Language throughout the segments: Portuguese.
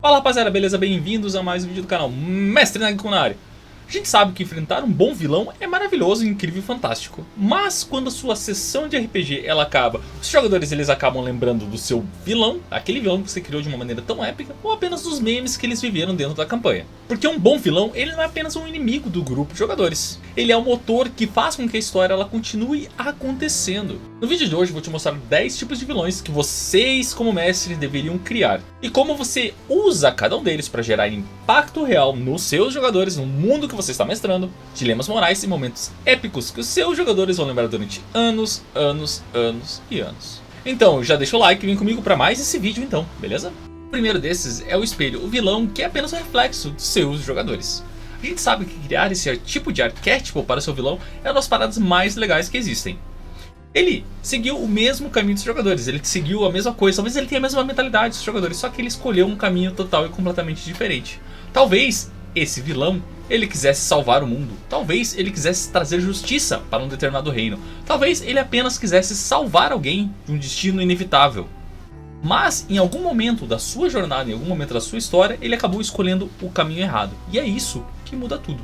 Fala rapaziada, beleza? Bem-vindos a mais um vídeo do canal Mestre Nagi na área. A gente sabe que enfrentar um bom vilão é maravilhoso, incrível e fantástico. Mas quando a sua sessão de RPG ela acaba, os jogadores eles acabam lembrando do seu vilão, aquele vilão que você criou de uma maneira tão épica, ou apenas dos memes que eles viveram dentro da campanha. Porque um bom vilão ele não é apenas um inimigo do grupo de jogadores. Ele é o motor que faz com que a história ela continue acontecendo. No vídeo de hoje eu vou te mostrar 10 tipos de vilões que vocês como mestres deveriam criar. E como você usa cada um deles para gerar impacto real nos seus jogadores, no mundo que você está mestrando, dilemas morais e momentos épicos que os seus jogadores vão lembrar durante anos e anos. Então já deixa o like e vem comigo para mais esse vídeo então, beleza? O primeiro desses é o espelho, o vilão que é apenas um reflexo dos seus jogadores. A gente sabe que criar esse tipo de arquétipo para o seu vilão é uma das paradas mais legais que existem. Ele seguiu o mesmo caminho dos jogadores, ele seguiu a mesma coisa, talvez ele tenha a mesma mentalidade dos jogadores, só que ele escolheu um caminho total e completamente diferente. Talvez esse vilão ele quisesse salvar o mundo, talvez ele quisesse trazer justiça para um determinado reino, talvez ele apenas quisesse salvar alguém de um destino inevitável. Mas em algum momento da sua jornada, em algum momento da sua história, ele acabou escolhendo o caminho errado. E é isso que muda tudo.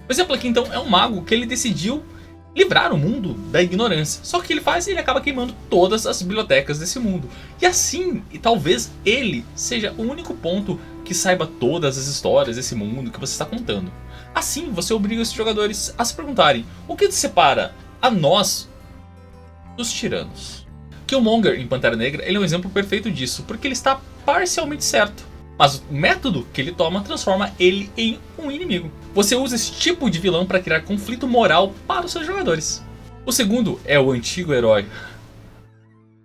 O exemplo aqui então é um mago que ele decidiu livrar o mundo da ignorância. Só que o que ele faz? Ele acaba queimando todas as bibliotecas desse mundo. E assim, e talvez ele seja o único ponto que saiba todas as histórias desse mundo que você está contando. Assim, você obriga os jogadores a se perguntarem: o que separa a nós dos tiranos? Killmonger em Pantera Negra ele é um exemplo perfeito disso, porque ele está parcialmente certo. Mas o método que ele toma transforma ele em um inimigo. Você usa esse tipo de vilão para criar conflito moral para os seus jogadores. O segundo é o antigo herói.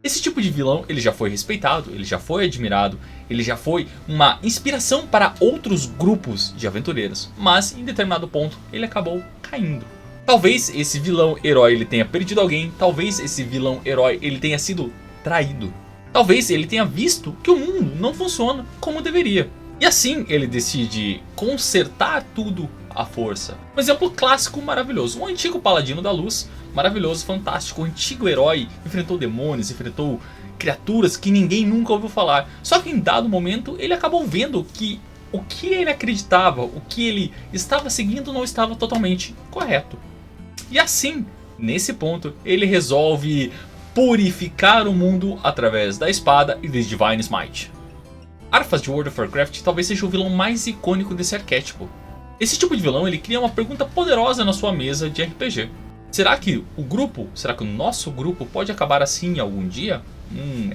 Esse tipo de vilão ele já foi respeitado, ele já foi admirado, ele já foi uma inspiração para outros grupos de aventureiros. Mas em determinado ponto ele acabou caindo. Talvez esse vilão herói ele tenha perdido alguém, talvez esse vilão herói ele tenha sido traído. Talvez ele tenha visto que o mundo não funciona como deveria. E assim ele decide consertar tudo à força. Um exemplo clássico maravilhoso. Um antigo paladino da luz, maravilhoso, fantástico. Um antigo herói enfrentou demônios, enfrentou criaturas que ninguém nunca ouviu falar. Só que em dado momento ele acabou vendo que o que ele acreditava, o que ele estava seguindo não estava totalmente correto. E assim, nesse ponto, ele resolve purificar o mundo através da espada e de Divine Smite. Arthas de World of Warcraft talvez seja o vilão mais icônico desse arquétipo. Esse tipo de vilão ele cria uma pergunta poderosa na sua mesa de RPG. Será que o nosso grupo pode acabar assim algum dia?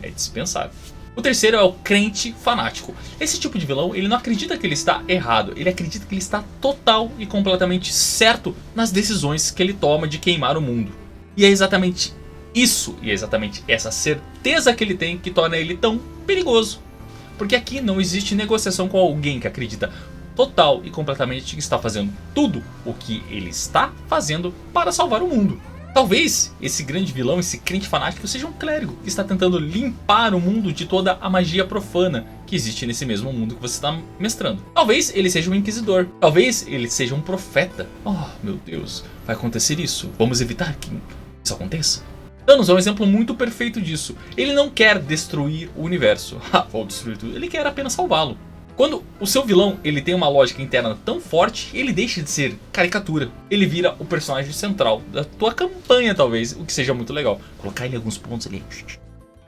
É dispensável. O terceiro é o crente fanático. Esse tipo de vilão ele não acredita que ele está errado, ele acredita que ele está total e completamente certo nas decisões que ele toma de queimar o mundo. E é exatamente isso, e é exatamente essa certeza que ele tem que torna ele tão perigoso. Porque aqui não existe negociação com alguém que acredita total e completamente que está fazendo tudo o que ele está fazendo para salvar o mundo. Talvez esse grande vilão, esse crente fanático seja um clérigo que está tentando limpar o mundo de toda a magia profana que existe nesse mesmo mundo que você está mestrando. Talvez ele seja um inquisidor, talvez ele seja um profeta. Oh meu Deus, vai acontecer isso, vamos evitar que isso aconteça. Thanos é um exemplo muito perfeito disso. Ele não quer destruir o universo, vou destruir tudo, ele quer apenas salvá-lo. Quando o seu vilão ele tem uma lógica interna tão forte, ele deixa de ser caricatura. Ele vira o personagem central da tua campanha talvez, o que seja muito legal. Colocar ele em alguns pontos ali,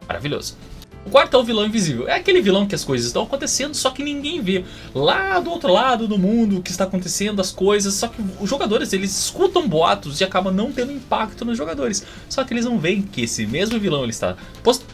maravilhoso. O quarto é o vilão invisível. É aquele vilão que as coisas estão acontecendo, só que ninguém vê. Lá do outro lado do mundo que está acontecendo as coisas, só que os jogadores eles escutam boatos e acabam não tendo impacto nos jogadores. Só que eles não veem que esse mesmo vilão ele está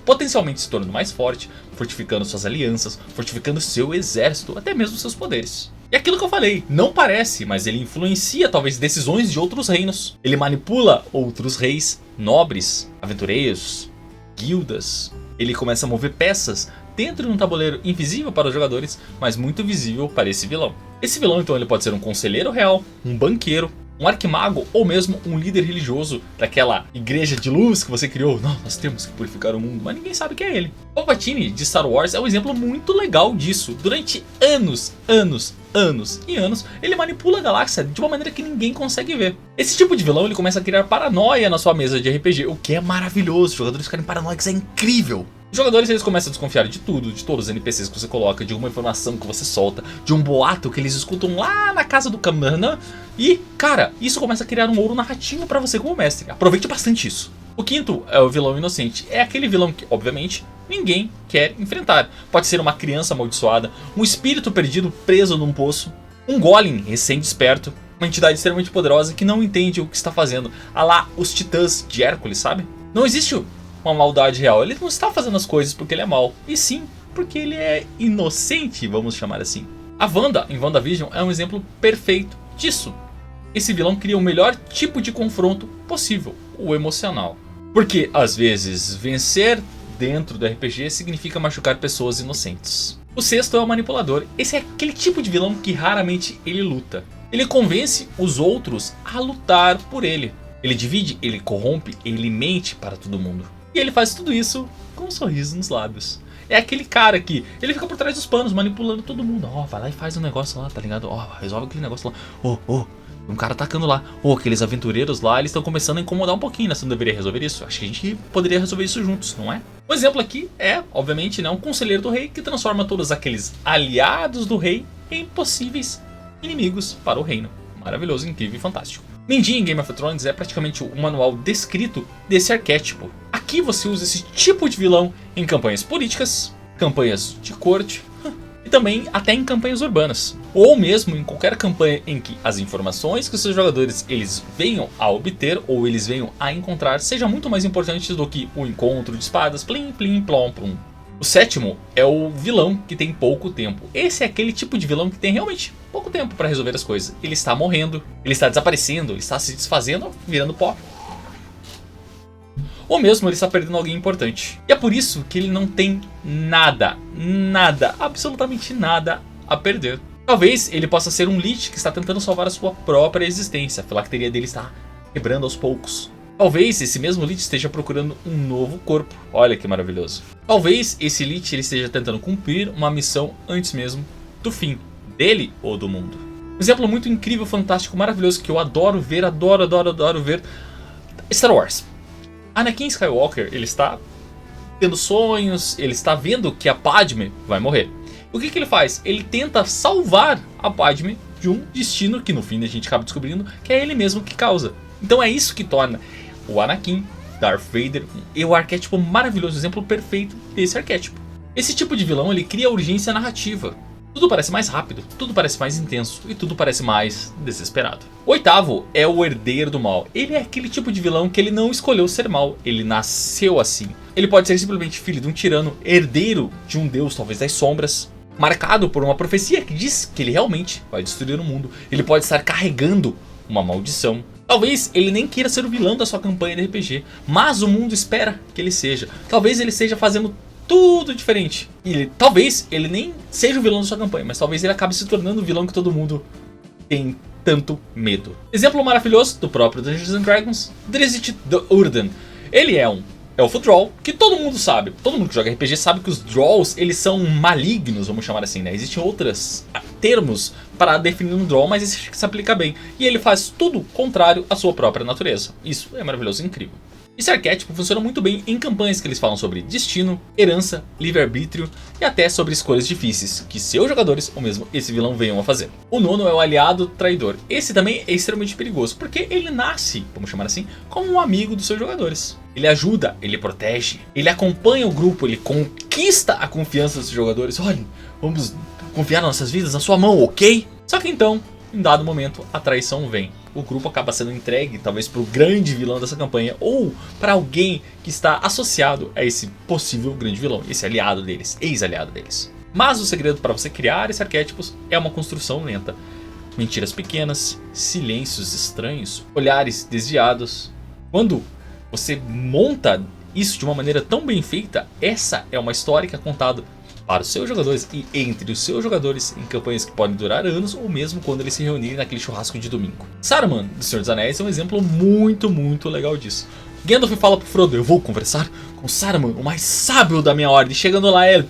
potencialmente se tornando mais forte, fortificando suas alianças, fortificando seu exército, até mesmo seus poderes. E aquilo que eu falei, não parece, mas ele influencia talvez decisões de outros reinos. Ele manipula outros reis, nobres, aventureiros, guildas. Ele começa a mover peças dentro de um tabuleiro invisível para os jogadores, mas muito visível para esse vilão. Esse vilão então ele pode ser um conselheiro real, um banqueiro, um arquimago ou mesmo um líder religioso daquela igreja de luz que você criou. Não, nós temos que purificar o mundo, mas ninguém sabe que é ele. Palpatine de Star Wars é um exemplo muito legal disso. Durante anos e anos, ele manipula a galáxia de uma maneira que ninguém consegue ver. Esse tipo de vilão ele começa a criar paranoia na sua mesa de RPG, o que é maravilhoso. Os jogadores ficarem paranoicos é incrível. Os jogadores eles começam a desconfiar de tudo, de todos os NPCs que você coloca, de uma informação que você solta, de um boato que eles escutam lá na casa do Kamana. E, cara, isso começa a criar um ouro narrativo pra você como mestre. Aproveite bastante isso. O quinto é o vilão inocente. É aquele vilão que, obviamente, ninguém quer enfrentar. Pode ser uma criança amaldiçoada, um espírito perdido preso num poço, um golem recém-desperto, uma entidade extremamente poderosa que não entende o que está fazendo. A lá os titãs de Hércules, sabe? Não existe uma maldade real. Ele não está fazendo as coisas porque ele é mau, e sim porque ele é inocente, vamos chamar assim. A Wanda, em WandaVision, é um exemplo perfeito disso. Esse vilão cria o melhor tipo de confronto possível, o emocional. Porque, às vezes, vencer dentro do RPG significa machucar pessoas inocentes. O sexto é o manipulador. Esse é aquele tipo de vilão que raramente ele luta. Ele convence os outros a lutar por ele. Ele divide, ele corrompe, ele mente para todo mundo. E ele faz tudo isso com um sorriso nos lábios. É aquele cara que ele fica por trás dos panos manipulando todo mundo. Ó, vai lá e faz um negócio lá, tá ligado? Ó, resolve aquele negócio lá. Um cara atacando lá. Aqueles aventureiros lá, eles estão começando a incomodar um pouquinho, né? Você não deveria resolver isso? Acho que a gente poderia resolver isso juntos, não é? Um exemplo aqui é, obviamente, né, um conselheiro do rei que transforma todos aqueles aliados do rei em possíveis inimigos para o reino. Maravilhoso, incrível e fantástico. Mindinho em Game of Thrones é praticamente o manual descrito desse arquétipo. Aqui você usa esse tipo de vilão em campanhas políticas, campanhas de corte e também até em campanhas urbanas. Ou mesmo em qualquer campanha em que as informações que os seus jogadores eles venham a obter ou eles venham a encontrar seja muito mais importante do que o encontro de espadas, plim, plim, plom, plum. O sétimo é o vilão que tem pouco tempo. Esse é aquele tipo de vilão que tem realmente pouco tempo para resolver as coisas. Ele está morrendo, ele está desaparecendo, ele está se desfazendo, virando pó. Ou mesmo ele está perdendo alguém importante. E é por isso que ele não tem nada, absolutamente nada a perder. Talvez ele possa ser um Lich que está tentando salvar a sua própria existência. A filacteria dele está quebrando aos poucos. Talvez esse mesmo Lich esteja procurando um novo corpo. Olha que maravilhoso. Talvez esse Lich ele esteja tentando cumprir uma missão antes mesmo do fim dele ou do mundo. Um exemplo muito incrível, fantástico, maravilhoso que eu adoro ver, adoro ver. Star Wars. Anakin Skywalker, ele está tendo sonhos, ele está vendo que a Padme vai morrer. O que ele faz? Ele tenta salvar a Padme de um destino que no fim a gente acaba descobrindo que é ele mesmo que causa. Então é isso que torna o Anakin, Darth Vader, o arquétipo maravilhoso, o exemplo perfeito desse arquétipo. Esse tipo de vilão ele cria urgência narrativa. Tudo parece mais rápido, tudo parece mais intenso e tudo parece mais desesperado. O oitavo é o herdeiro do mal. Ele é aquele tipo de vilão que ele não escolheu ser mal, ele nasceu assim. Ele pode ser simplesmente filho de um tirano, herdeiro de um deus, talvez das sombras, marcado por uma profecia que diz que ele realmente vai destruir o mundo. Ele pode estar carregando uma maldição. Talvez ele nem queira ser o vilão da sua campanha de RPG, mas o mundo espera que ele seja. Talvez ele esteja fazendo tudo diferente. E talvez ele nem seja o vilão da sua campanha, mas talvez ele acabe se tornando o vilão que todo mundo tem tanto medo. Exemplo maravilhoso do próprio Dungeons and Dragons, Drizzt Do'Urden. Ele é um Elfo Droll, que todo mundo sabe. Todo mundo que joga RPG sabe que os Drolls, eles são malignos, vamos chamar assim, né? Existem outros termos para definir um Droll, mas esse se aplica bem. E ele faz tudo contrário à sua própria natureza. Isso é maravilhoso e incrível. Esse arquétipo funciona muito bem em campanhas que eles falam sobre destino, herança, livre-arbítrio e até sobre escolhas difíceis que seus jogadores ou mesmo esse vilão venham a fazer. O nono é o aliado traidor. Esse também é extremamente perigoso porque ele nasce, vamos chamar assim, como um amigo dos seus jogadores. Ele ajuda, ele protege, ele acompanha o grupo, ele conquista a confiança dos seus jogadores. Olhem, vamos confiar nossas vidas na sua mão, ok? Só que então, em dado momento, a traição vem. O grupo acaba sendo entregue, talvez para o grande vilão dessa campanha, ou para alguém que está associado a esse possível grande vilão, esse aliado deles, ex-aliado deles. Mas o segredo para você criar esses arquétipos é uma construção lenta. Mentiras pequenas, silêncios estranhos, olhares desviados. Quando você monta isso de uma maneira tão bem feita, essa é uma história que é contada para os seus jogadores e entre os seus jogadores em campanhas que podem durar anos ou mesmo quando eles se reunirem naquele churrasco de domingo. Saruman, do Senhor dos Anéis, é um exemplo muito legal disso. Gandalf fala pro Frodo, eu vou conversar com Saruman, o mais sábio da minha ordem. Chegando lá ele,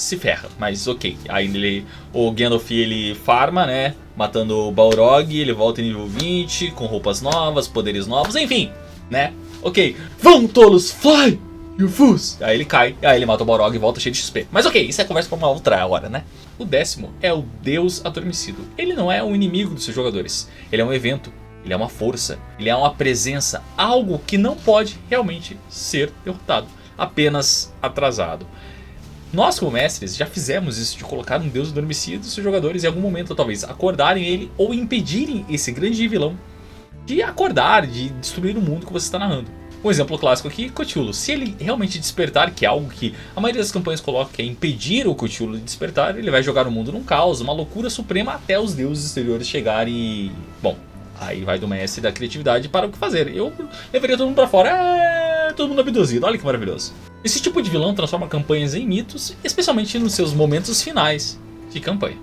se ferra, mas ok. Aí o Gandalf ele farma, né, matando o Balrog, ele volta em nível 20, com roupas novas, poderes novos, enfim, né, ok. Vão tolos, fly, you fools! Aí ele cai, aí ele mata o Balrog e volta cheio de XP. Mas ok, isso é conversa pra uma outra hora, né. O 10º é o Deus Adormecido. Ele não é um inimigo dos seus jogadores, ele é um evento. Ele é uma força, ele é uma presença, algo que não pode realmente ser derrotado, apenas atrasado. Nós como mestres já fizemos isso de colocar um Deus Adormecido e seus jogadores em algum momento talvez acordarem ele ou impedirem esse grande vilão de acordar, de destruir o mundo que você está narrando. Um exemplo clássico aqui, Cthulhu. Se ele realmente despertar, que é algo que a maioria das campanhas coloca, que é impedir o Cthulhu de despertar, ele vai jogar o mundo num caos, uma loucura suprema até os deuses exteriores chegarem e... bom... aí vai do mestre da criatividade para o que fazer. Eu levaria todo mundo pra fora. Todo mundo abduzido. Olha que maravilhoso. Esse tipo de vilão transforma campanhas em mitos, especialmente nos seus momentos finais de campanha.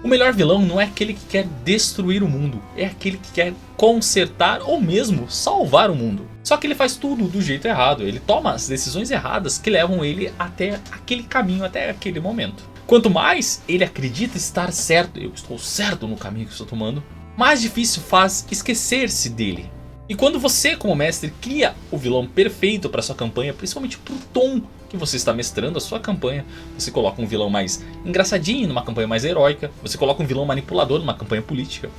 O melhor vilão não é aquele que quer destruir o mundo, é aquele que quer consertar ou mesmo salvar o mundo. Só que ele faz tudo do jeito errado, ele toma as decisões erradas que levam ele até aquele caminho, até aquele momento. Quanto mais ele acredita estar certo, eu estou certo no caminho que estou tomando, mais difícil faz esquecer-se dele. E quando você, como mestre, cria o vilão perfeito para sua campanha, principalmente pro tom que você está mestrando a sua campanha, você coloca um vilão mais engraçadinho numa campanha mais heróica, você coloca um vilão manipulador numa campanha política,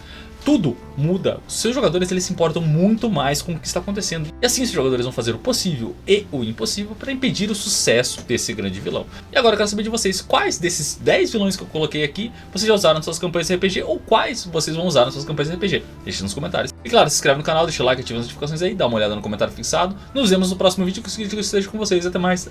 tudo muda. Os seus jogadores eles se importam muito mais com o que está acontecendo. E assim os jogadores vão fazer o possível e o impossível para impedir o sucesso desse grande vilão. E agora eu quero saber de vocês, quais desses 10 vilões que eu coloquei aqui vocês já usaram nas suas campanhas de RPG ou quais vocês vão usar nas suas campanhas de RPG? Deixe nos comentários. E claro, se inscreve no canal, deixa o like, ativa as notificações aí, dá uma olhada no comentário fixado. Nos vemos no próximo vídeo, que eu esteja com vocês. Até mais.